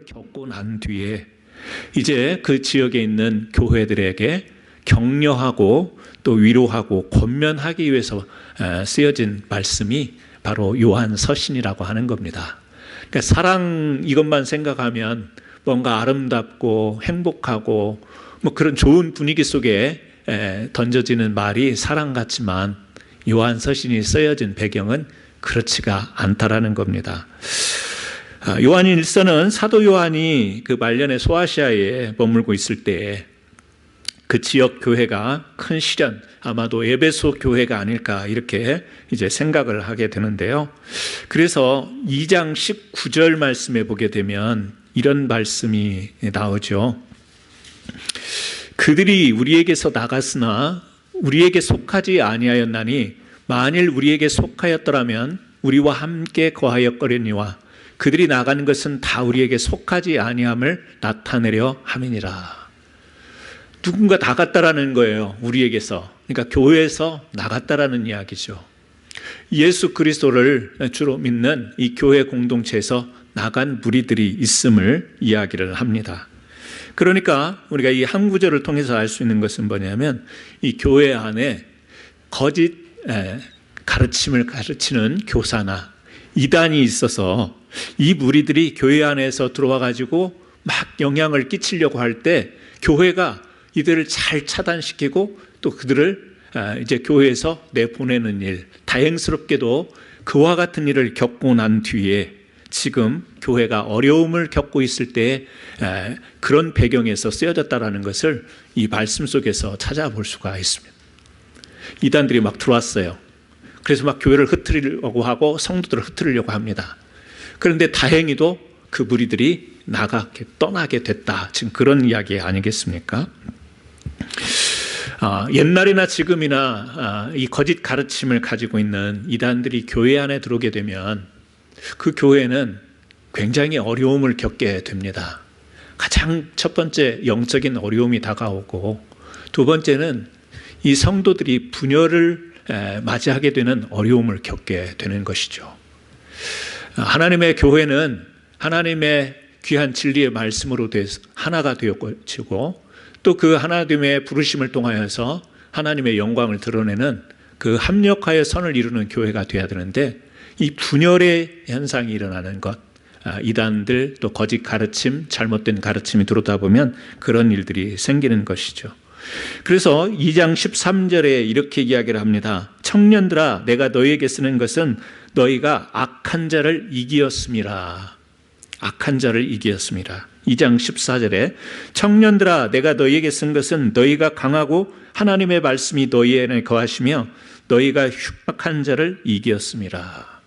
겪고 난 뒤에 이제 그 지역에 있는 교회들에게 격려하고 또 위로하고 권면하기 위해서 쓰여진 말씀이 바로 요한 서신이라고 하는 겁니다. 그러니까 사랑 이것만 생각하면 뭔가 아름답고 행복하고 뭐 그런 좋은 분위기 속에 던져지는 말이 사랑 같지만 요한 서신이 쓰여진 배경은 그렇지가 않다라는 겁니다. 요한 일서는 사도 요한이 그 말년에 소아시아에 머물고 있을 때 그 지역 교회가 큰 시련, 아마도 에베소 교회가 아닐까 이렇게 이제 생각을 하게 되는데요. 그래서 2장 19절 말씀에 보게 되면 이런 말씀이 나오죠. 그들이 우리에게서 나갔으나 우리에게 속하지 아니하였나니 만일 우리에게 속하였더라면 우리와 함께 거하였거려니와 그들이 나가는 것은 다 우리에게 속하지 아니함을 나타내려 함이니라. 누군가 나갔다라는 거예요. 우리에게서. 그러니까 교회에서 나갔다라는 이야기죠. 예수 그리스도를 주로 믿는 이 교회 공동체에서 나간 무리들이 있음을 이야기를 합니다. 그러니까 우리가 이 한 구절을 통해서 알 수 있는 것은 뭐냐면 이 교회 안에 거짓 가르침을 가르치는 교사나 이단이 있어서 이 무리들이 교회 안에서 들어와 가지고 막 영향을 끼치려고 할 때 교회가 이들을 잘 차단시키고 또 그들을 이제 교회에서 내보내는 일, 다행스럽게도 그와 같은 일을 겪고 난 뒤에 지금 교회가 어려움을 겪고 있을 때 그런 배경에서 쓰여졌다라는 것을 이 말씀 속에서 찾아볼 수가 있습니다. 이단들이 막 들어왔어요. 그래서 막 교회를 흩트리려고 하고 성도들을 흩트리려고 합니다. 그런데 다행히도 그 무리들이 떠나게 됐다. 지금 그런 이야기 아니겠습니까? 옛날이나 지금이나 이 거짓 가르침을 가지고 있는 이단들이 교회 안에 들어오게 되면 그 교회는 굉장히 어려움을 겪게 됩니다. 가장 첫 번째 영적인 어려움이 다가오고 두 번째는 이 성도들이 분열을 맞이하게 되는 어려움을 겪게 되는 것이죠. 하나님의 교회는 하나님의 귀한 진리의 말씀으로 하나가 되어지고 또 그 하나님의 부르심을 통하여서 하나님의 영광을 드러내는 그 합력하여 선을 이루는 교회가 되어야 되는데 이 분열의 현상이 일어나는 것, 이단들 또 거짓 가르침, 잘못된 가르침이 들어오다 보면 그런 일들이 생기는 것이죠. 그래서 2장 13절에 이렇게 이야기를 합니다. 청년들아 내가 너희에게 쓰는 것은 너희가 악한 자를 이기었음이라. 악한 자를 이기었음이라. 2장 14절에 청년들아 내가 너희에게 쓴 것은 너희가 강하고 하나님의 말씀이 너희 안에 거하시며 너희가 흉악한 자를 이기었음이라.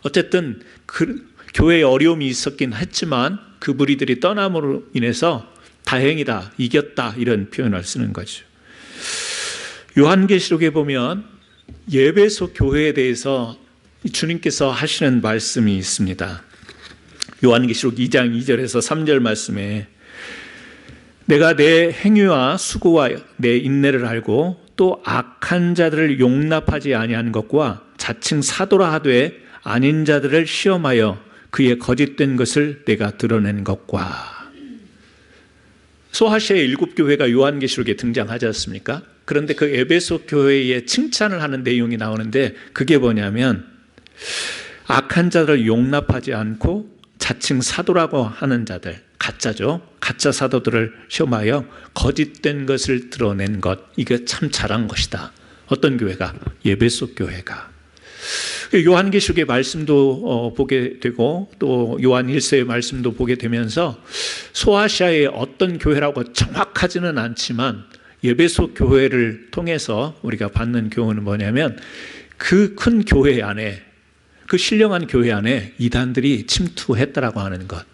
어쨌든 그 교회에 어려움이 있었긴 했지만 그 무리들이 떠남으로 인해서 다행이다, 이겼다 이런 표현을 쓰는 거죠. 요한계시록에 보면 예배소 교회에 대해서 주님께서 하시는 말씀이 있습니다. 요한계시록 2장 2절에서 3절 말씀에 내가 내 행위와 수고와 내 인내를 알고 또 악한 자들을 용납하지 아니하는 것과 자칭 사도라 하되 아닌 자들을 시험하여 그의 거짓된 것을 내가 드러낸 것과. 소아시아의 7교회가 요한계시록에 등장하지 않습니까? 그런데 그 에베소 교회에 칭찬을 하는 내용이 나오는데 그게 뭐냐면 악한 자들을 용납하지 않고 자칭 사도라고 하는 자들, 가짜죠. 가짜 사도들을 시험하여 거짓된 것을 드러낸 것. 이게 참 잘한 것이다. 어떤 교회가? 에베소 교회가. 요한계시록의 말씀도 보게 되고 또 요한 1서의 말씀도 보게 되면서 소아시아의 어떤 교회라고 정확하지는 않지만 에베소 교회를 통해서 우리가 받는 교훈은 뭐냐면 그 큰 교회 안에 그 신령한 교회 안에 이단들이 침투했다라고 하는 것.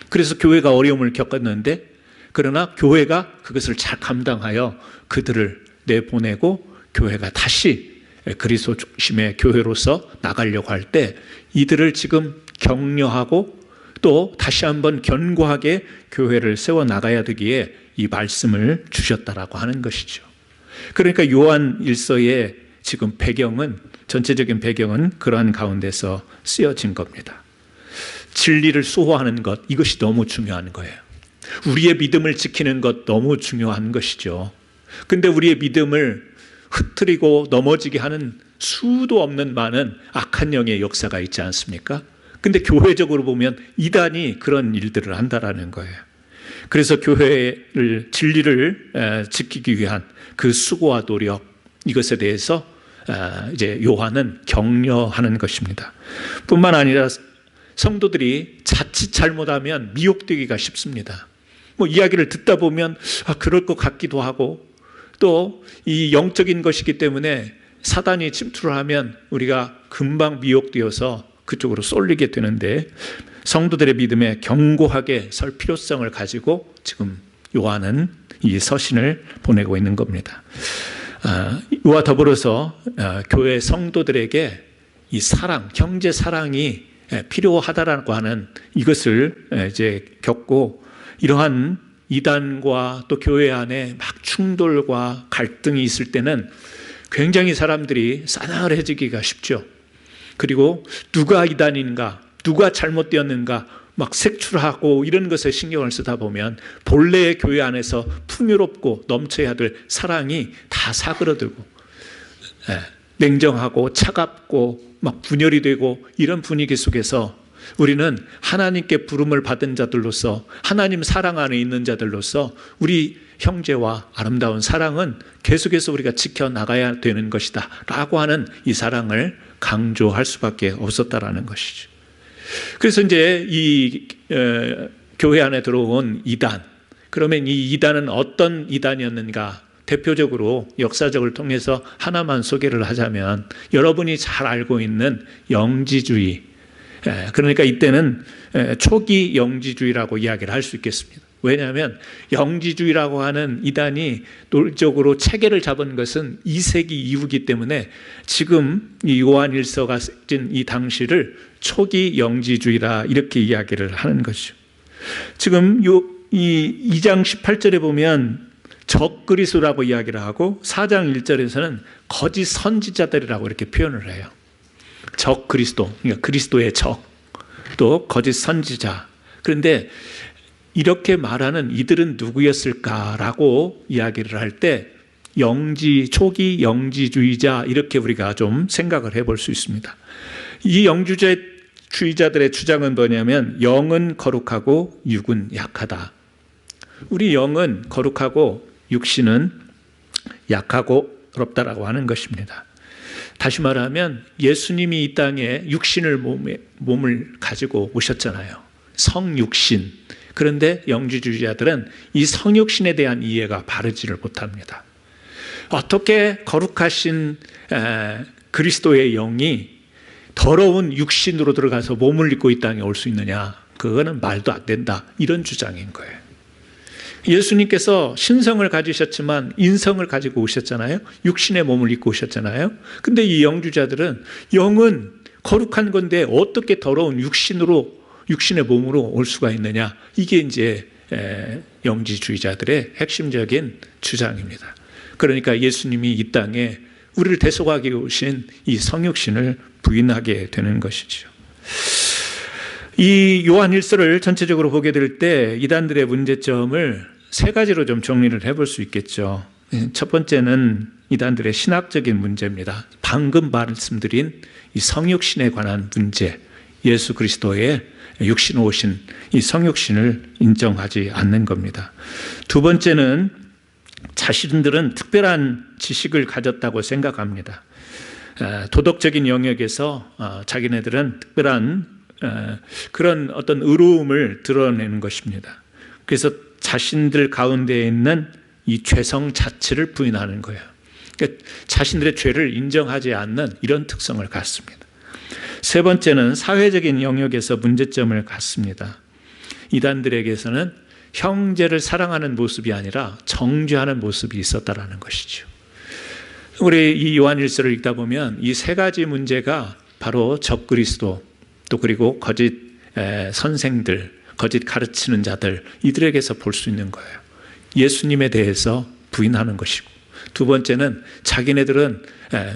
그래서 교회가 어려움을 겪었는데 그러나 교회가 그것을 잘 감당하여 그들을 내보내고 교회가 다시 그리스도 중심의 교회로서 나가려고 할 때 이들을 지금 격려하고 또 다시 한번 견고하게 교회를 세워나가야 되기에 이 말씀을 주셨다라고 하는 것이죠. 그러니까 요한 1서의 지금 배경은 전체적인 배경은 그러한 가운데서 쓰여진 겁니다. 진리를 수호하는 것, 이것이 너무 중요한 거예요. 우리의 믿음을 지키는 것 너무 중요한 것이죠. 근데 우리의 믿음을 흐트리고 넘어지게 하는 수도 없는 많은 악한 영의 역사가 있지 않습니까? 근데 교회적으로 보면 이단이 그런 일들을 한다라는 거예요. 그래서 교회를 진리를 지키기 위한 그 수고와 노력, 이것에 대해서 이제 요한은 격려하는 것입니다. 뿐만 아니라 성도들이 자칫 잘못하면 미혹되기가 쉽습니다. 뭐 이야기를 듣다 보면 그럴 것 같기도 하고, 또 이 영적인 것이기 때문에 사단이 침투를 하면 우리가 금방 미혹되어서 그쪽으로 쏠리게 되는데, 성도들의 믿음에 견고하게 설 필요성을 가지고 지금 요한은 이 서신을 보내고 있는 겁니다. 이와 더불어서 교회 성도들에게 이 사랑, 형제 사랑이 필요하다라고 하는 이것을 이제 겪고, 이러한 이단과 또 교회 안에 막 충돌과 갈등이 있을 때는 굉장히 사람들이 싸늘해지기가 쉽죠. 그리고 누가 이단인가, 누가 잘못되었는가 막 색출하고 이런 것에 신경을 쓰다 보면 본래의 교회 안에서 풍요롭고 넘쳐야 될 사랑이 다 사그러들고 냉정하고 차갑고 막 분열이 되고, 이런 분위기 속에서 우리는 하나님께 부름을 받은 자들로서, 하나님 사랑 안에 있는 자들로서 우리 형제와 아름다운 사랑은 계속해서 우리가 지켜나가야 되는 것이다 라고 하는 이 사랑을 강조할 수밖에 없었다라는 것이죠. 그래서 이제 이 교회 안에 들어온 이단, 그러면 이 이단은 어떤 이단이었는가, 대표적으로 역사적을 통해서 하나만 소개를 하자면, 여러분이 잘 알고 있는 영지주의, 그러니까 이때는 초기 영지주의라고 이야기를 할 수 있겠습니다. 왜냐하면 영지주의라고 하는 이단이 논리적으로 체계를 잡은 것은 2세기 이후이기 때문에 지금 이 요한일서가 쓴 이 당시를 초기 영지주의라 이렇게 이야기를 하는 것이죠. 지금 이 2장 18절에 보면 적그리스도라고 이야기를 하고, 4장 1절에서는 거짓 선지자들이라고 이렇게 표현을 해요. 적그리스도, 그러니까 그리스도의 적, 또 거짓 선지자. 그런데 이렇게 말하는 이들은 누구였을까라고 이야기를 할 때 초기 영지주의자, 이렇게 우리가 좀 생각을 해볼 수 있습니다. 이 영지주의자들의 주장은 뭐냐면, 영은 거룩하고 육은 약하다. 우리 영은 거룩하고 육신은 약하고 어렵다라고 하는 것입니다. 다시 말하면 예수님이 이 땅에 육신을 몸을 가지고 오셨잖아요. 성육신. 그런데 영지주의자들은 이 성육신에 대한 이해가 바르지를 못합니다. 어떻게 거룩하신 그리스도의 영이 더러운 육신으로 들어가서 몸을 입고 이 땅에 올 수 있느냐, 그거는 말도 안 된다, 이런 주장인 거예요. 예수님께서 신성을 가지셨지만 인성을 가지고 오셨잖아요. 육신의 몸을 입고 오셨잖아요. 근데 이 영주자들은 영은 거룩한 건데 어떻게 더러운 육신의 몸으로 올 수가 있느냐, 이게 이제 영지주의자들의 핵심적인 주장입니다. 그러니까 예수님이 이 땅에 우리를 대속하기 오신 이 성육신을 부인하게 되는 것이죠. 이 요한일서를 전체적으로 보게 될 때 이단들의 문제점을 세 가지로 좀 정리를 해볼 수 있겠죠. 첫 번째는 이단들의 신학적인 문제입니다. 방금 말씀드린 이 성육신에 관한 문제, 예수 그리스도의 육신 오신 이 성육신을 인정하지 않는 겁니다. 두 번째는 자신들은 특별한 지식을 가졌다고 생각합니다. 도덕적인 영역에서 자기네들은 특별한 그런 어떤 의로움을 드러내는 것입니다. 그래서 자신들 가운데 있는 이 죄성 자체를 부인하는 거예요. 그러니까 자신들의 죄를 인정하지 않는 이런 특성을 갖습니다. 세 번째는 사회적인 영역에서 문제점을 갖습니다. 이단들에게서는 형제를 사랑하는 모습이 아니라 정죄하는 모습이 있었다라는 것이죠. 우리 이 요한일서를 읽다 보면 이 세 가지 문제가 바로 적그리스도, 또 그리고 거짓 선생들, 거짓 가르치는 자들, 이들에게서 볼 수 있는 거예요. 예수님에 대해서 부인하는 것이고, 두 번째는 자기네들은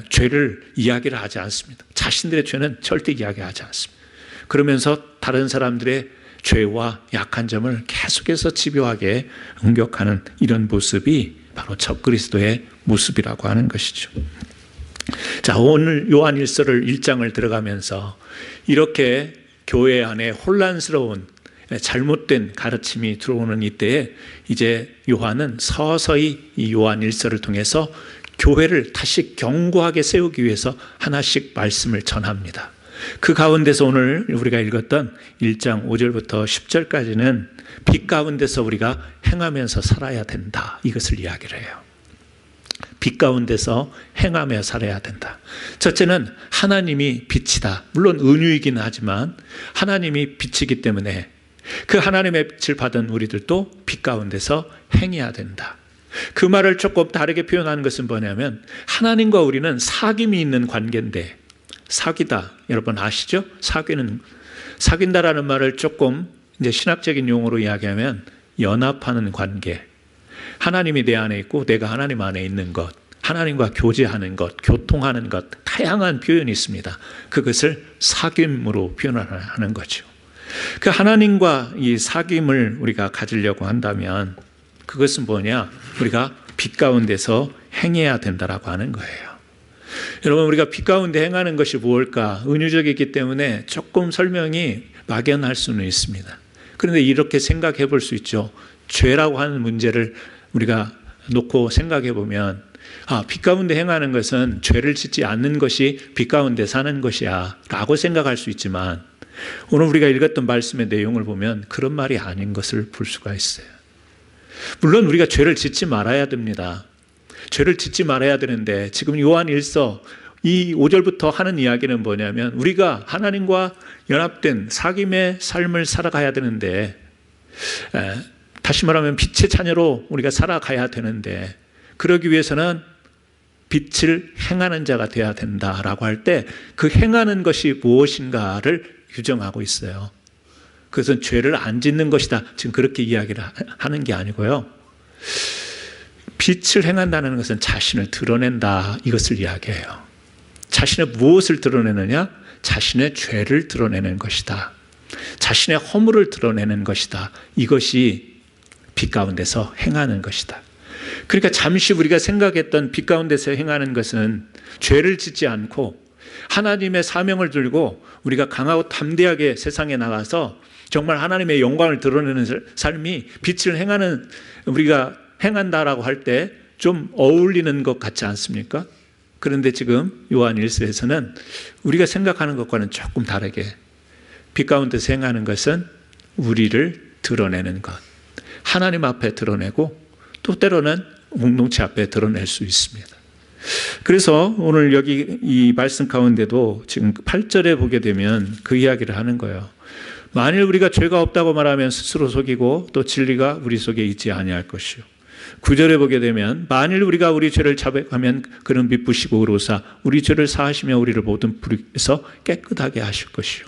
죄를 이야기를 하지 않습니다. 자신들의 죄는 절대 이야기하지 않습니다. 그러면서 다른 사람들의 죄와 약한 점을 계속해서 집요하게 응격하는 이런 모습이 바로 적그리스도의 모습이라고 하는 것이죠. 자, 오늘 요한일서를 1장을 들어가면서 이렇게 교회 안에 혼란스러운 잘못된 가르침이 들어오는 이때에 이제 요한은 서서히 이 요한일서를 통해서 교회를 다시 견고하게 세우기 위해서 하나씩 말씀을 전합니다. 그 가운데서 오늘 우리가 읽었던 1장 5절부터 10절까지는 빛 가운데서 우리가 행하면서 살아야 된다, 이것을 이야기를 해요. 빛 가운데서 행하며 살아야 된다. 첫째는 하나님이 빛이다. 물론 은유이긴 하지만 하나님이 빛이기 때문에 그 하나님의 빛을 받은 우리들도 빛 가운데서 행해야 된다. 그 말을 조금 다르게 표현하는 것은 뭐냐면 하나님과 우리는 사귐이 있는 관계인데, 사귀다 여러분 아시죠? 사귄다라는 말을 조금 이제 신학적인 용어로 이야기하면 연합하는 관계. 하나님이 내 안에 있고 내가 하나님 안에 있는 것, 하나님과 교제하는 것, 교통하는 것, 다양한 표현이 있습니다. 그것을 사귐으로 표현하는 거죠. 그 하나님과 이 사귐을 우리가 가지려고 한다면 그것은 뭐냐? 우리가 빛 가운데서 행해야 된다라고 하는 거예요. 여러분, 우리가 빛 가운데 행하는 것이 무엇일까? 은유적이기 때문에 조금 설명이 막연할 수는 있습니다. 그런데 이렇게 생각해 볼 수 있죠. 죄라고 하는 문제를 우리가 놓고 생각해 보면 빛 가운데 행하는 것은 죄를 짓지 않는 것이 빛 가운데 사는 것이야 라고 생각할 수 있지만 오늘 우리가 읽었던 말씀의 내용을 보면 그런 말이 아닌 것을 볼 수가 있어요. 물론 우리가 죄를 짓지 말아야 됩니다. 죄를 짓지 말아야 되는데 지금 요한 1서 이 5절부터 하는 이야기는 뭐냐면 우리가 하나님과 연합된 사귐의 삶을 살아가야 되는데, 다시 말하면 빛의 자녀로 우리가 살아가야 되는데 그러기 위해서는 빛을 행하는 자가 되어야 된다라고 할 때 그 행하는 것이 무엇인가를 규정하고 있어요. 그것은 죄를 안 짓는 것이다, 지금 그렇게 이야기를 하는 게 아니고요. 빛을 행한다는 것은 자신을 드러낸다, 이것을 이야기해요. 자신의 무엇을 드러내느냐? 자신의 죄를 드러내는 것이다. 자신의 허물을 드러내는 것이다. 이것이 빛 가운데서 행하는 것이다. 그러니까 잠시 우리가 생각했던 빛 가운데서 행하는 것은 죄를 짓지 않고 하나님의 사명을 들고 우리가 강하고 담대하게 세상에 나가서 정말 하나님의 영광을 드러내는 삶이 빛을 행하는, 우리가 행한다라고 할 때 좀 어울리는 것 같지 않습니까? 그런데 지금 요한 1서에서는 우리가 생각하는 것과는 조금 다르게 빛 가운데서 행하는 것은 우리를 드러내는 것, 하나님 앞에 드러내고 또 때로는 공동체 앞에 드러낼 수 있습니다. 그래서 오늘 여기 이 말씀 가운데도 지금 8절에 보게 되면 그 이야기를 하는 거예요. 만일 우리가 죄가 없다고 말하면 스스로 속이고 또 진리가 우리 속에 있지 아니할 것이요. 9절에 보게 되면 만일 우리가 우리 죄를 자백하면 그는 미쁘시고 의로사 우리 죄를 사하시며 우리를 모든 불의에서 깨끗하게 하실 것이요.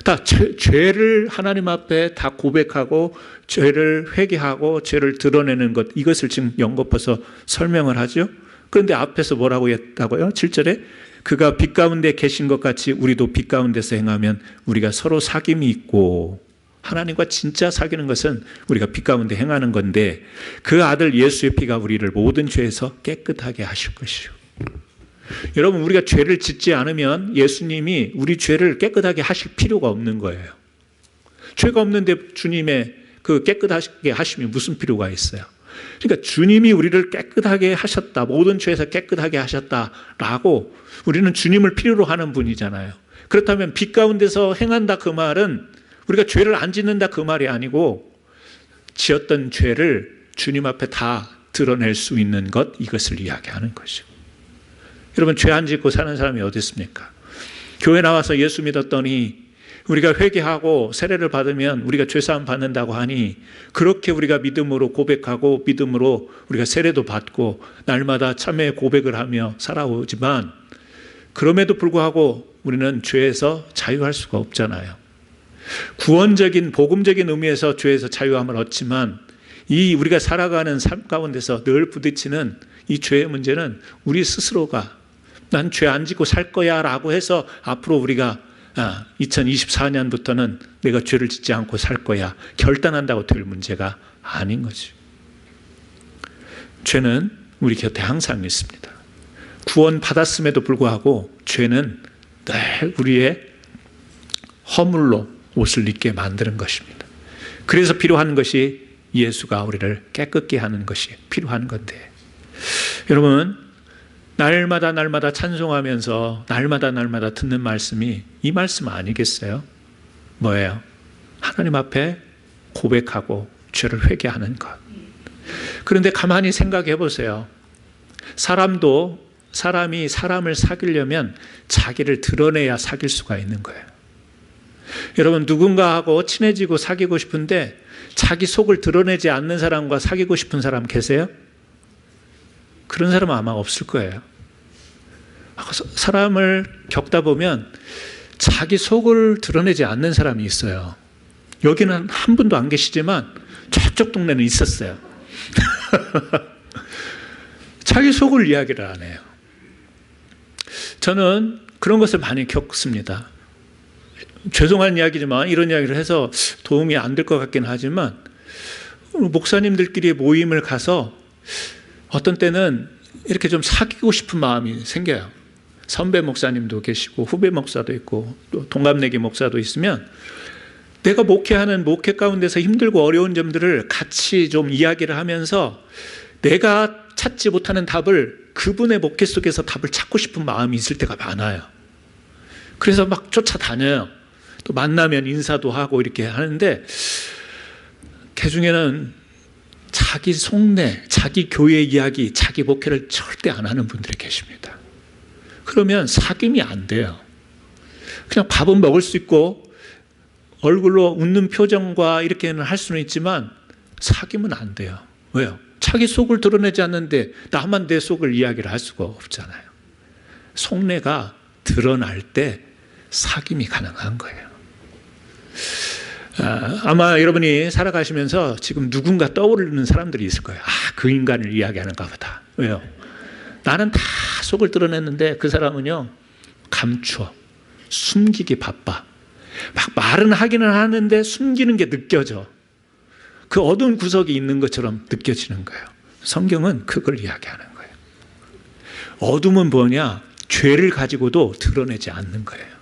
다 죄를 하나님 앞에 다 고백하고 죄를 회개하고 죄를 드러내는 것, 이것을 지금 연거푸서 설명을 하죠. 그런데 앞에서 뭐라고 했다고요? 7절에 그가 빛 가운데 계신 것 같이 우리도 빛 가운데서 행하면 우리가 서로 사귐이 있고, 하나님과 진짜 사귀는 것은 우리가 빛 가운데 행하는 건데 그 아들 예수의 피가 우리를 모든 죄에서 깨끗하게 하실 것이요. 여러분, 우리가 죄를 짓지 않으면 예수님이 우리 죄를 깨끗하게 하실 필요가 없는 거예요. 죄가 없는데 주님의 그 깨끗하게 하심이 무슨 필요가 있어요? 그러니까 주님이 우리를 깨끗하게 하셨다, 모든 죄에서 깨끗하게 하셨다라고 우리는 주님을 필요로 하는 분이잖아요. 그렇다면 빛 가운데서 행한다 그 말은 우리가 죄를 안 짓는다 그 말이 아니고 지었던 죄를 주님 앞에 다 드러낼 수 있는 것, 이것을 이야기하는 것이고. 여러분, 죄 안 짓고 사는 사람이 어디 있습니까? 교회 나와서 예수 믿었더니 우리가 회개하고 세례를 받으면 우리가 죄사함 받는다고 하니 그렇게 우리가 믿음으로 고백하고 믿음으로 우리가 세례도 받고 날마다 참회의 고백을 하며 살아오지만 그럼에도 불구하고 우리는 죄에서 자유할 수가 없잖아요. 구원적인 복음적인 의미에서 죄에서 자유함을 얻지만 이 우리가 살아가는 삶 가운데서 늘 부딪히는 이 죄의 문제는 우리 스스로가 난 죄 안 짓고 살 거야 라고 해서 앞으로 우리가 2024년부터는 내가 죄를 짓지 않고 살 거야 결단한다고 될 문제가 아닌 거죠. 죄는 우리 곁에 항상 있습니다. 구원 받았음에도 불구하고 죄는 늘 우리의 허물로 옷을 입게 만드는 것입니다. 그래서 필요한 것이 예수가 우리를 깨끗게 하는 것이 필요한 건데, 여러분 날마다 찬송하면서 날마다 듣는 말씀이 이 말씀 아니겠어요? 뭐예요? 하나님 앞에 고백하고 죄를 회개하는 것. 그런데 가만히 생각해 보세요. 사람이 사람을 사귀려면 자기를 드러내야 사귈 수가 있는 거예요. 여러분 누군가하고 친해지고 사귀고 싶은데 자기 속을 드러내지 않는 사람과 사귀고 싶은 사람 계세요? 그런 사람은 아마 없을 거예요. 사람을 겪다 보면 자기 속을 드러내지 않는 사람이 있어요. 여기는 한 분도 안 계시지만 저쪽 동네는 있었어요. 자기 속을 이야기를 안 해요. 저는 그런 것을 많이 겪습니다. 죄송한 이야기지만 이런 이야기를 해서 도움이 안 될 것 같긴 하지만 목사님들끼리 모임을 가서 어떤 때는 이렇게 좀 사귀고 싶은 마음이 생겨요. 선배 목사님도 계시고 후배 목사도 있고 또 동갑내기 목사도 있으면 내가 목회하는 목회 가운데서 힘들고 어려운 점들을 같이 좀 이야기를 하면서 내가 찾지 못하는 답을 그분의 목회 속에서 답을 찾고 싶은 마음이 있을 때가 많아요. 그래서 막 쫓아다녀요. 또 만나면 인사도 하고 이렇게 하는데 그 중에는 자기 속내, 자기 교회 이야기, 자기 목회를 절대 안 하는 분들이 계십니다. 그러면 사귐이 안 돼요. 그냥 밥은 먹을 수 있고 얼굴로 웃는 표정과 이렇게는 할 수는 있지만 사귐은 안 돼요. 왜요? 자기 속을 드러내지 않는데 나만 내 속을 이야기를 할 수가 없잖아요. 속내가 드러날 때 사귐이 가능한 거예요. 아마 여러분이 살아가시면서 지금 누군가 떠오르는 사람들이 있을 거예요. 그 인간을 이야기하는가 보다. 왜요? 나는 다 속을 드러냈는데 그 사람은요 감추어 숨기기 바빠. 막 말은 하기는 하는데 숨기는 게 느껴져. 그 어두운 구석이 있는 것처럼 느껴지는 거예요. 성경은 그걸 이야기하는 거예요. 어둠은 뭐냐? 죄를 가지고도 드러내지 않는 거예요.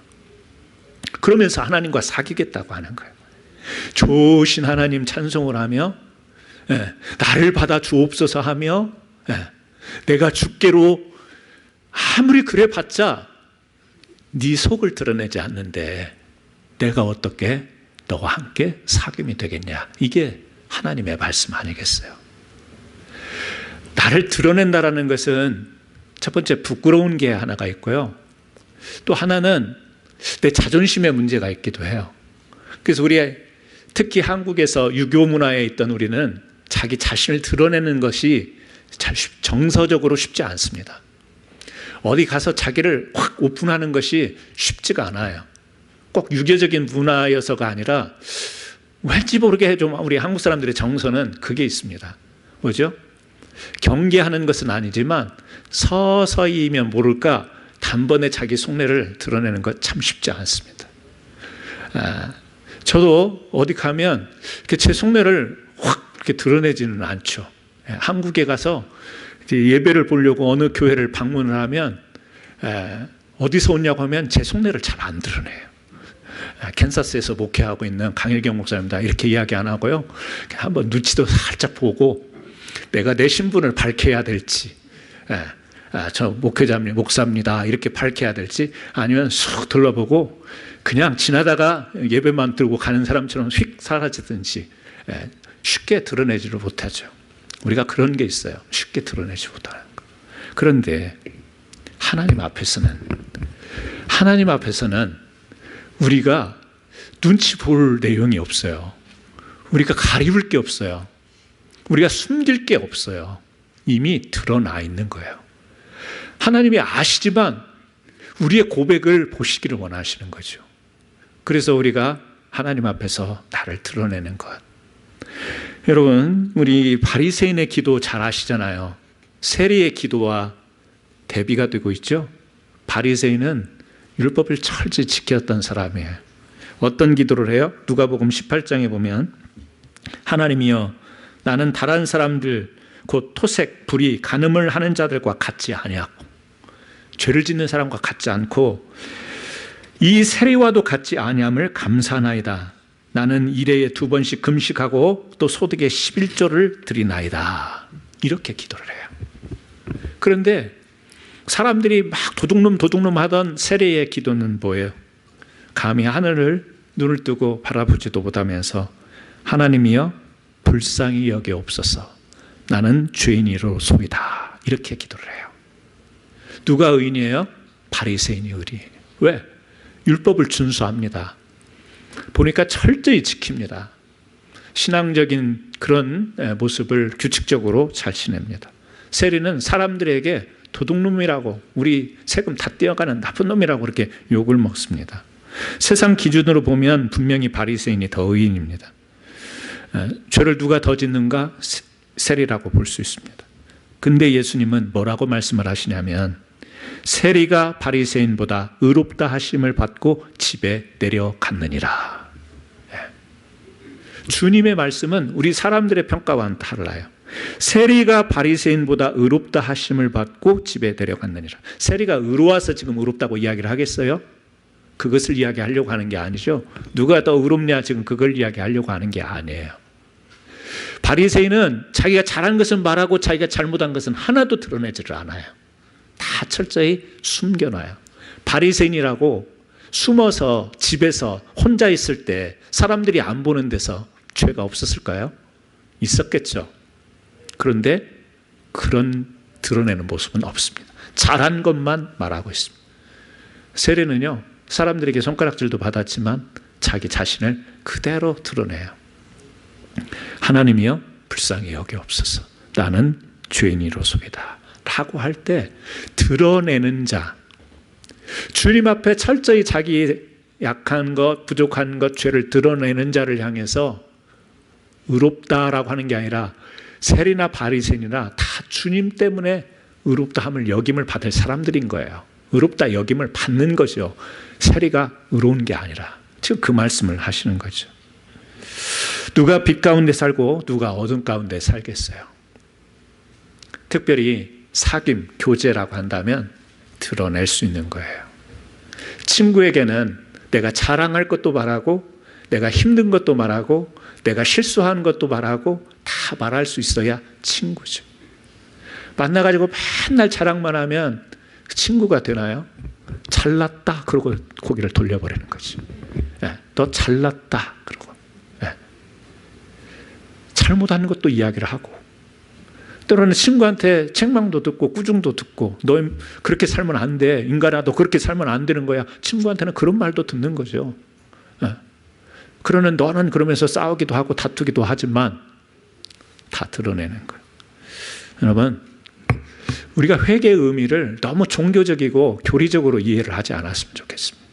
그러면서 하나님과 사귀겠다고 하는 거예요. 좋으신 하나님 찬송을 하며 나를 받아 주옵소서 하며 내가 주께로 아무리 그래 봤자 네 속을 드러내지 않는데 내가 어떻게 너와 함께 사귐이 되겠냐. 이게 하나님의 말씀 아니겠어요? 나를 드러낸다라는 것은 첫 번째 부끄러운 게 하나가 있고요. 또 하나는 내 자존심의 문제가 있기도 해요. 그래서 우리 특히 한국에서 유교 문화에 있던 우리는 자기 자신을 드러내는 것이 잘 정서적으로 쉽지 않습니다. 어디 가서 자기를 확 오픈하는 것이 쉽지가 않아요. 꼭 유교적인 문화여서가 아니라 왠지 모르게 좀 우리 한국 사람들의 정서는 그게 있습니다. 뭐죠? 경계하는 것은 아니지만 서서히면 모를까 단번에 자기 속내를 드러내는 것 참 쉽지 않습니다. 저도 어디 가면 제 속내를 확 이렇게 드러내지는 않죠. 한국에 가서 예배를 보려고 어느 교회를 방문을 하면 어디서 오냐고 하면 제 속내를 잘 안 드러내요. 캔사스에서 목회하고 있는 강일경 목사입니다. 이렇게 이야기 안 하고요. 한번 눈치도 살짝 보고 내가 내 신분을 밝혀야 될지 저 목회자입니다, 목사입니다 이렇게 밝혀야 될지 아니면 쑥 둘러보고 그냥 지나다가 예배만 들고 가는 사람처럼 휙 사라지든지 쉽게 드러내지를 못하죠. 우리가 그런 게 있어요. 쉽게 드러내지 못하는 거. 그런데 하나님 앞에서는 우리가 눈치 볼 내용이 없어요. 우리가 가리울 게 없어요. 우리가 숨길 게 없어요. 이미 드러나 있는 거예요. 하나님이 아시지만 우리의 고백을 보시기를 원하시는 거죠. 그래서 우리가 하나님 앞에서 나를 드러내는 것. 여러분, 우리 바리새인의 기도 잘 아시잖아요. 세리의 기도와 대비가 되고 있죠. 바리새인은 율법을 철저히 지켰던 사람이에요. 어떤 기도를 해요? 누가복음 18장에 보면 하나님이여 나는 다른 사람들 곧 토색, 불의, 간음을 하는 자들과 같지 아니하고 죄를 짓는 사람과 같지 않고 이 세리와도 같지 아니함을 감사하나이다. 나는 일해에 2번씩 금식하고 또 소득의 11조를 드리나이다. 이렇게 기도를 해요. 그런데 사람들이 막 도둑놈 하던 세리의 기도는 뭐예요? 감히 하늘을 눈을 뜨고 바라보지도 못하면서 하나님이여 불쌍히 여기옵소서. 나는 죄인이로소이다. 이렇게 기도를 해요. 누가 의인이에요? 바리새인이 의인이에요. 왜? 율법을 준수합니다. 보니까 철저히 지킵니다. 신앙적인 그런 모습을 규칙적으로 잘 지냅니다. 세리는 사람들에게 도둑놈이라고 우리 세금 다 떼어가는 나쁜 놈이라고 그렇게 욕을 먹습니다. 세상 기준으로 보면 분명히 바리새인이 더 의인입니다. 죄를 누가 더 짓는가? 세리라고 볼 수 있습니다. 근데 예수님은 뭐라고 말씀을 하시냐면 세리가 바리새인보다 의롭다 하심을 받고 집에 내려갔느니라. 주님의 말씀은 우리 사람들의 평가와는 달라요. 세리가 바리새인보다 의롭다 하심을 받고 집에 내려갔느니라. 세리가 의로워서 지금 의롭다고 이야기를 하겠어요? 그것을 이야기하려고 하는 게 아니죠. 누가 더 의롭냐 지금 그걸 이야기하려고 하는 게 아니에요. 바리새인은 자기가 잘한 것은 말하고 자기가 잘못한 것은 하나도 드러내지를 않아요. 다 철저히 숨겨놔요. 바리새인이라고 숨어서 집에서 혼자 있을 때 사람들이 안 보는 데서 죄가 없었을까요? 있었겠죠. 그런데 그런 드러내는 모습은 없습니다. 잘한 것만 말하고 있습니다. 세리는요, 사람들에게 손가락질도 받았지만 자기 자신을 그대로 드러내요. 하나님이여 불쌍히 여기옵소서. 나는 죄인이로소이다. 라고 할 때 드러내는 자, 주님 앞에 철저히 자기 약한 것, 부족한 것, 죄를 드러내는 자를 향해서 의롭다라고 하는 게 아니라 세리나 바리새인이나 다 주님 때문에 의롭다함을 여김을 받을 사람들인 거예요. 의롭다 여김을 받는 거죠. 세리가 의로운 게 아니라 지금 그 말씀을 하시는 거죠. 누가 빛 가운데 살고 누가 어둠 가운데 살겠어요? 특별히 사귐, 교제라고 한다면 드러낼 수 있는 거예요. 친구에게는 내가 자랑할 것도 말하고 내가 힘든 것도 말하고 내가 실수한 것도 말하고 다 말할 수 있어야 친구죠. 만나가지고 맨날 자랑만 하면 친구가 되나요? 잘났다 그러고 고개를 돌려버리는 거지. 너 잘났다 그러고 잘못한 것도 이야기를 하고 때로는 친구한테 책망도 듣고 꾸중도 듣고 너 그렇게 살면 안 돼. 인간아 너 그렇게 살면 안 되는 거야. 친구한테는 그런 말도 듣는 거죠. 그러는 너는 그러면서 싸우기도 하고 다투기도 하지만 다 드러내는 거예요. 여러분 우리가 회개의 의미를 너무 종교적이고 교리적으로 이해를 하지 않았으면 좋겠습니다.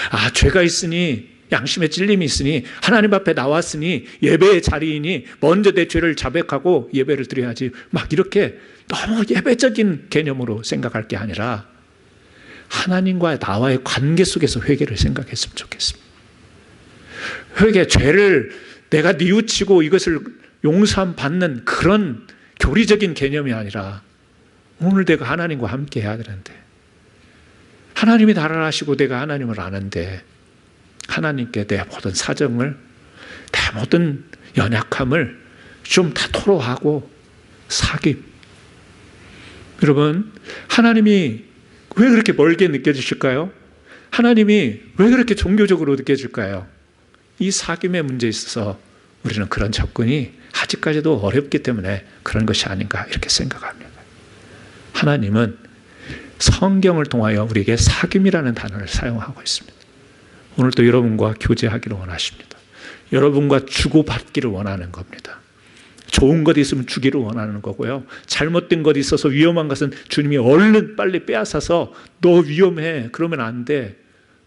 아 죄가 있으니 양심의 찔림이 있으니 하나님 앞에 나왔으니 예배의 자리이니 먼저 내 죄를 자백하고 예배를 드려야지 막 이렇게 너무 예배적인 개념으로 생각할 게 아니라 하나님과 나와의 관계 속에서 회개를 생각했으면 좋겠습니다. 회개, 죄를 내가 뉘우치고 이것을 용서함 받는 그런 교리적인 개념이 아니라 오늘 내가 하나님과 함께 해야 되는데 하나님이 나를 아시고 내가 하나님을 아는데 하나님께 내 모든 사정을 내 모든 연약함을 좀 다 토로하고 사귐. 여러분 하나님이 왜 그렇게 멀게 느껴지실까요? 하나님이 왜 그렇게 종교적으로 느껴질까요? 이 사귐의 문제에 있어서 우리는 그런 접근이 아직까지도 어렵기 때문에 그런 것이 아닌가 이렇게 생각합니다. 하나님은 성경을 통하여 우리에게 사귐이라는 단어를 사용하고 있습니다. 오늘도 여러분과 교제하기를 원하십니다. 여러분과 주고받기를 원하는 겁니다. 좋은 것 있으면 주기를 원하는 거고요. 잘못된 것 있어서 위험한 것은 주님이 얼른 빨리 빼앗아서 너 위험해 그러면 안 돼.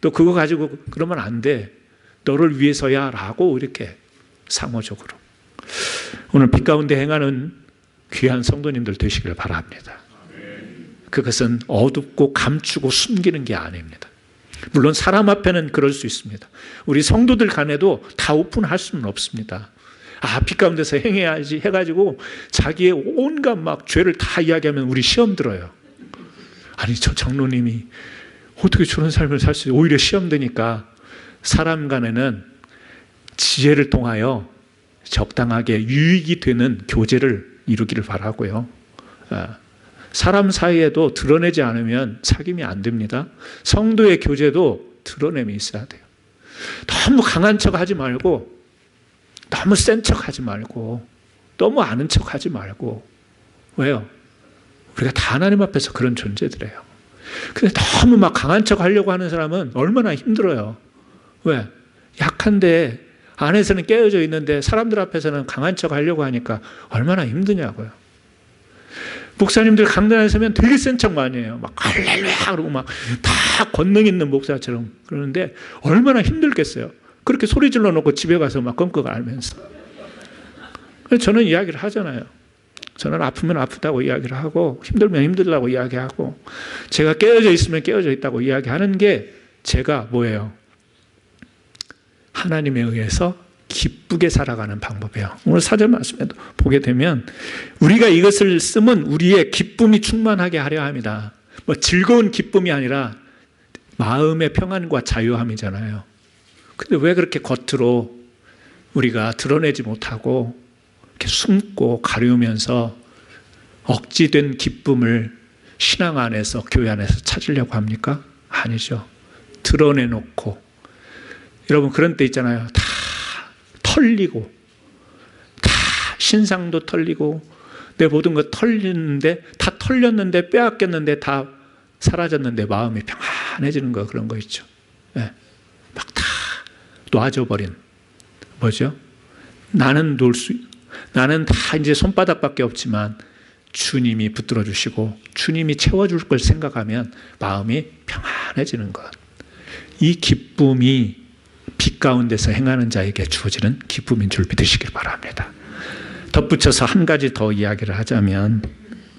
너 그거 가지고 그러면 안 돼. 너를 위해서야 라고 이렇게 상호적으로 오늘 빛 가운데 행하는 귀한 성도님들 되시길 바랍니다. 그것은 어둡고 감추고 숨기는 게 아닙니다. 물론 사람 앞에는 그럴 수 있습니다. 우리 성도들 간에도 다 오픈할 수는 없습니다. 빛 가운데서 행해야지 해가지고 자기의 온갖 막 죄를 다 이야기하면 우리 시험 들어요. 아니, 저 장로님이 어떻게 저런 삶을 살 수 있어요? 오히려 시험 되니까 사람 간에는 지혜를 통하여 적당하게 유익이 되는 교제를 이루기를 바라고요. 사람 사이에도 드러내지 않으면 사귐이 안 됩니다. 성도의 교제도 드러냄이 있어야 돼요. 너무 강한 척 하지 말고, 너무 센 척 하지 말고, 너무 아는 척 하지 말고. 왜요? 우리가 다 하나님 앞에서 그런 존재들이에요. 근데 너무 막 강한 척 하려고 하는 사람은 얼마나 힘들어요. 왜? 약한데 안에서는 깨어져 있는데 사람들 앞에서는 강한 척 하려고 하니까 얼마나 힘드냐고요. 목사님들 강단에 서면 되게 센 척 많이 해요. 막 할렐루야 그러고 막 다 권능 있는 목사처럼 그러는데 얼마나 힘들겠어요. 그렇게 소리 질러 놓고 집에 가서 막 껌껌 앓면서. 저는 이야기를 하잖아요. 저는 아프면 아프다고 이야기를 하고 힘들면 힘들다고 이야기하고 제가 깨어져 있으면 깨어져 있다고 이야기하는 게 제가 뭐예요? 하나님에 의해서 기쁘게 살아가는 방법이에요. 오늘 사절 말씀에도 보게 되면 우리가 이것을 쓰면 우리의 기쁨이 충만하게 하려 합니다. 뭐 즐거운 기쁨이 아니라 마음의 평안과 자유함이잖아요. 근데 왜 그렇게 겉으로 우리가 드러내지 못하고 이렇게 숨고 가려우면서 억지된 기쁨을 신앙 안에서 교회 안에서 찾으려고 합니까? 아니죠. 드러내놓고 여러분 그런 때 있잖아요. 다 털리고 다 신상도 털리고 내 모든 거 털리는데 다 털렸는데 빼앗겼는데 다 사라졌는데 마음이 평안해지는 거 그런 거 있죠. 네. 막 다 놔줘버린 뭐죠? 나는 다 이제 손바닥밖에 없지만 주님이 붙들어 주시고 주님이 채워줄 걸 생각하면 마음이 평안해지는 것. 이 기쁨이 빛 가운데서 행하는 자에게 주어지는 기쁨인 줄 믿으시길 바랍니다. 덧붙여서 한 가지 더 이야기를 하자면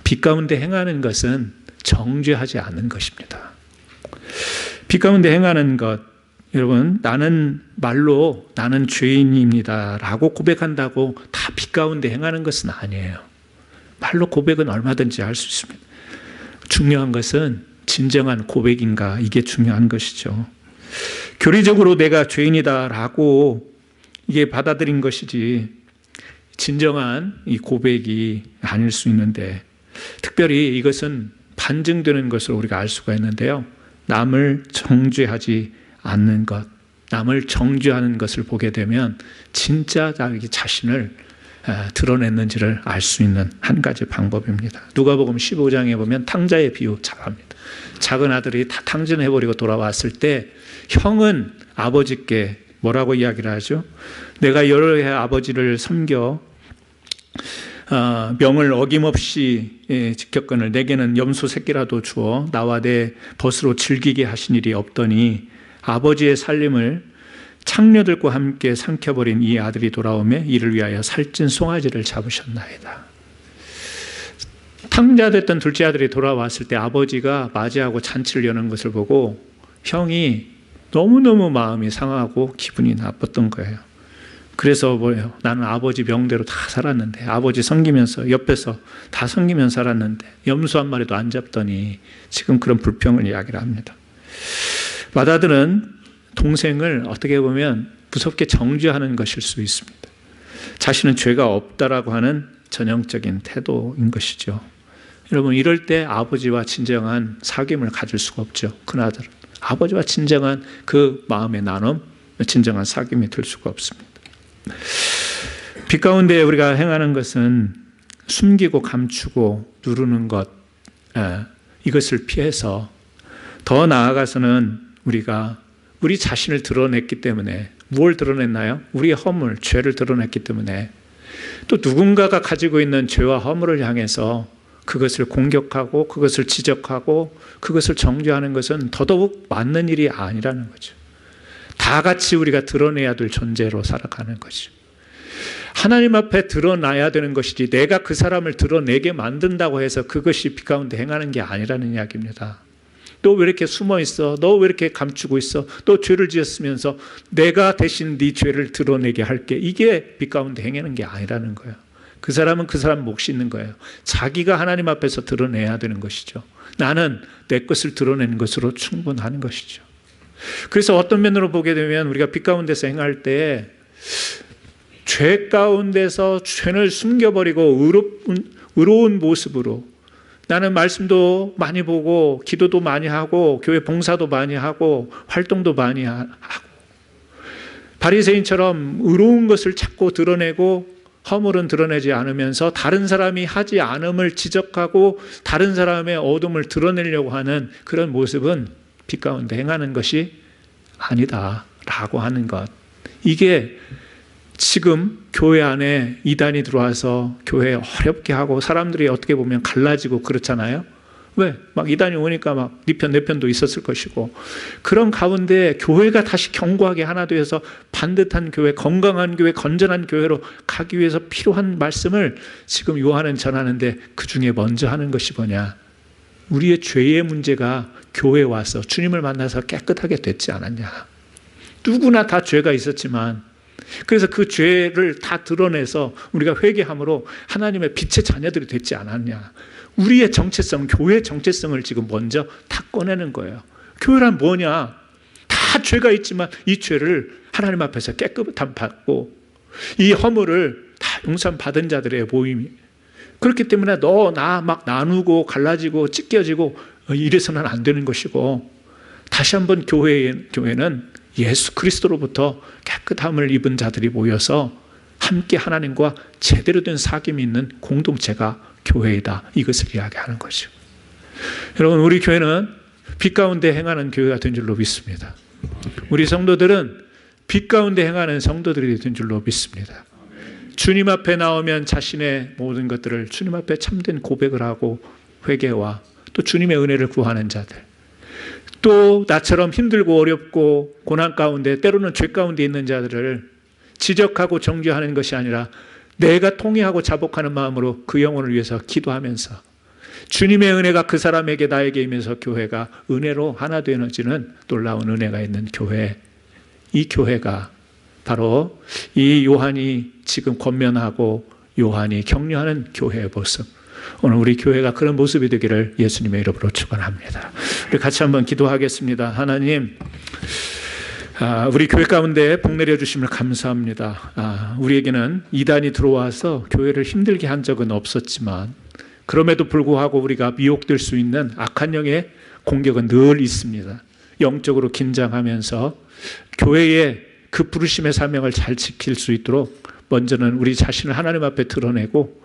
빛 가운데 행하는 것은 정죄하지 않는 것입니다. 빛 가운데 행하는 것, 여러분 나는 말로 나는 죄인입니다 라고 고백한다고 다 빛 가운데 행하는 것은 아니에요. 말로 고백은 얼마든지 할 수 있습니다. 중요한 것은 진정한 고백인가, 이게 중요한 것이죠. 교리적으로 내가 죄인이다라고 이게 받아들인 것이지 진정한 이 고백이 아닐 수 있는데, 특별히 이것은 반증되는 것으로 우리가 알 수가 있는데요. 남을 정죄하지 않는 것, 남을 정죄하는 것을 보게 되면 진짜 자기 자신을 드러냈는지를 알 수 있는 한 가지 방법입니다. 누가복음 15장에 보면 탕자의 비유 잘합니다. 작은 아들이 다 탕진해버리고 돌아왔을 때 형은 아버지께 뭐라고 이야기를 하죠? 내가 여러 해 아버지를 섬겨 명을 어김없이 지켰거늘 내게는 염소 새끼라도 주어 나와 내 벗으로 즐기게 하신 일이 없더니 아버지의 살림을 창녀들과 함께 삼켜버린 이 아들이 돌아오매 이를 위하여 살찐 송아지를 잡으셨나이다. 탕자됐던 둘째 아들이 돌아왔을 때 아버지가 맞이하고 잔치를 여는 것을 보고 형이 너무너무 마음이 상하고 기분이 나빴던 거예요. 그래서 뭐예요? 나는 아버지 명대로 다 살았는데, 아버지 섬기면서 옆에서 다 섬기면서 살았는데 염소 한 마리도 안 잡더니 지금 그런 불평을 이야기를 합니다. 맏아들은 동생을 어떻게 보면 무섭게 정죄하는 것일 수 있습니다. 자신은 죄가 없다라고 하는 전형적인 태도인 것이죠. 여러분 이럴 때 아버지와 진정한 사귐을 가질 수가 없죠. 큰아들은 아버지와 진정한 그 마음의 나눔, 진정한 사귐이 될 수가 없습니다. 빛 가운데 우리가 행하는 것은 숨기고 감추고 누르는 것, 이것을 피해서 더 나아가서는 우리가 우리 자신을 드러냈기 때문에, 무엇을 드러냈나요? 우리의 허물, 죄를 드러냈기 때문에 또 누군가가 가지고 있는 죄와 허물을 향해서 그것을 공격하고 그것을 지적하고 그것을 정죄하는 것은 더더욱 맞는 일이 아니라는 거죠. 다 같이 우리가 드러내야 될 존재로 살아가는 거죠. 하나님 앞에 드러나야 되는 것이지 내가 그 사람을 드러내게 만든다고 해서 그것이 빛 가운데 행하는 게 아니라는 이야기입니다. 너 왜 이렇게 숨어 있어? 너 왜 이렇게 감추고 있어? 너 죄를 지었으면서 내가 대신 네 죄를 드러내게 할게. 이게 빛 가운데 행하는 게 아니라는 거예요. 그 사람은 그 사람 몫이 있는 거예요. 자기가 하나님 앞에서 드러내야 되는 것이죠. 나는 내 것을 드러내는 것으로 충분한 것이죠. 그래서 어떤 면으로 보게 되면 우리가 빛 가운데서 행할 때 죄 가운데서 죄를 숨겨버리고 의로운 모습으로 나는 말씀도 많이 보고 기도도 많이 하고 교회 봉사도 많이 하고 활동도 많이 하고 바리새인처럼 의로운 것을 찾고 드러내고 허물은 드러내지 않으면서 다른 사람이 하지 않음을 지적하고 다른 사람의 어둠을 드러내려고 하는 그런 모습은 빛 가운데 행하는 것이 아니다라고 하는 것. 이게 지금 교회 안에 이단이 들어와서 교회에 어렵게 하고 사람들이 어떻게 보면 갈라지고 그렇잖아요. 왜? 막 이단이 오니까 막 네 편 내 편도 있었을 것이고 그런 가운데 교회가 다시 견고하게 하나 되어서 반듯한 교회, 건강한 교회, 건전한 교회로 가기 위해서 필요한 말씀을 지금 요한은 전하는데 그 중에 먼저 하는 것이 뭐냐? 우리의 죄의 문제가 교회에 와서 주님을 만나서 깨끗하게 됐지 않았냐? 누구나 다 죄가 있었지만 그래서 그 죄를 다 드러내서 우리가 회개함으로 하나님의 빛의 자녀들이 됐지 않았냐? 우리의 정체성, 교회의 정체성을 지금 먼저 다 꺼내는 거예요. 교회란 뭐냐? 다 죄가 있지만 이 죄를 하나님 앞에서 깨끗함 받고 이 허물을 다 용서받은 자들의 모임이 그렇기 때문에 너 나 막 나누고 갈라지고 찢겨지고 이래서는 안 되는 것이고 다시 한번 교회는 예수 그리스도로부터 깨끗함을 입은 자들이 모여서 함께 하나님과 제대로 된 사귐이 있는 공동체가 교회이다. 이것을 이야기하는 거죠. 여러분, 우리 교회는 빛 가운데 행하는 교회가 된 줄로 믿습니다. 우리 성도들은 빛 가운데 행하는 성도들이 된 줄로 믿습니다. 주님 앞에 나오면 자신의 모든 것들을 주님 앞에 참된 고백을 하고 회개와 또 주님의 은혜를 구하는 자들, 또 나처럼 힘들고 어렵고 고난 가운데 때로는 죄 가운데 있는 자들을 지적하고 정죄하는 것이 아니라 내가 통회하고 자복하는 마음으로 그 영혼을 위해서 기도하면서 주님의 은혜가 그 사람에게 나에게 임해서 교회가 은혜로 하나 되어지는 놀라운 은혜가 있는 교회, 이 교회가 바로 이 요한이 지금 권면하고 요한이 격려하는 교회의 모습, 오늘 우리 교회가 그런 모습이 되기를 예수님의 이름으로 축원합니다. 우리 같이 한번 기도하겠습니다. 하나님, 우리 교회 가운데 복 내려주심을 감사합니다. 우리에게는 이단이 들어와서 교회를 힘들게 한 적은 없었지만 그럼에도 불구하고 우리가 미혹될 수 있는 악한 영의 공격은 늘 있습니다. 영적으로 긴장하면서 교회의 그 부르심의 사명을 잘 지킬 수 있도록 먼저는 우리 자신을 하나님 앞에 드러내고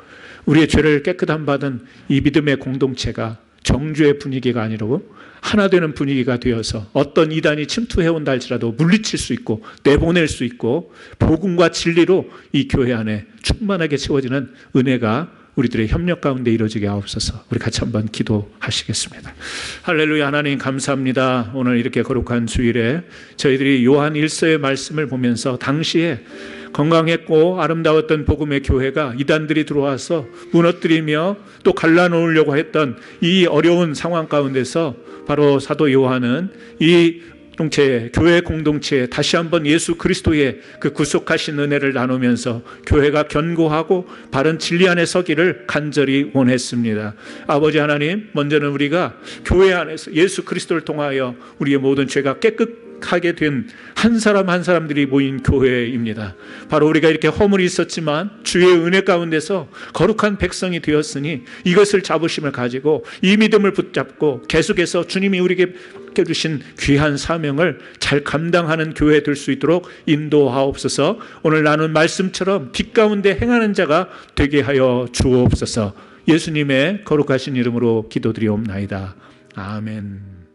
우리의 죄를 깨끗함 받은 이 믿음의 공동체가 정죄의 분위기가 아니고 하나 되는 분위기가 되어서 어떤 이단이 침투해온다 할지라도 물리칠 수 있고 내보낼 수 있고 복음과 진리로 이 교회 안에 충만하게 채워지는 은혜가 우리들의 협력 가운데 이루어지게 하옵소서. 우리 같이 한번 기도하시겠습니다. 할렐루야. 하나님 감사합니다. 오늘 이렇게 거룩한 주일에 저희들이 요한 1서의 말씀을 보면서 당시에 건강했고 아름다웠던 복음의 교회가 이단들이 들어와서 무너뜨리며 또 갈라놓으려고 했던 이 어려운 상황 가운데서 바로 사도 요한은 이 공동체, 교회 공동체에 다시 한번 예수 그리스도의 그 구속하신 은혜를 나누면서 교회가 견고하고 바른 진리 안에 서기를 간절히 원했습니다. 아버지 하나님, 먼저는 우리가 교회 안에서 예수 그리스도를 통하여 우리의 모든 죄가 깨끗하게 된 한 사람 한 사람들이 모인 교회입니다. 바로 우리가 이렇게 허물이 있었지만 주의 은혜 가운데서 거룩한 백성이 되었으니 이것을 자부심을 가지고 이 믿음을 붙잡고 계속해서 주님이 우리에게 주신 귀한 사명을 잘 감당하는 교회 될 수 있도록 인도하옵소서. 오늘 나눈 말씀처럼 빛 가운데 행하는 자가 되게 하여 주옵소서. 예수님의 거룩하신 이름으로 기도드리옵나이다. 아멘.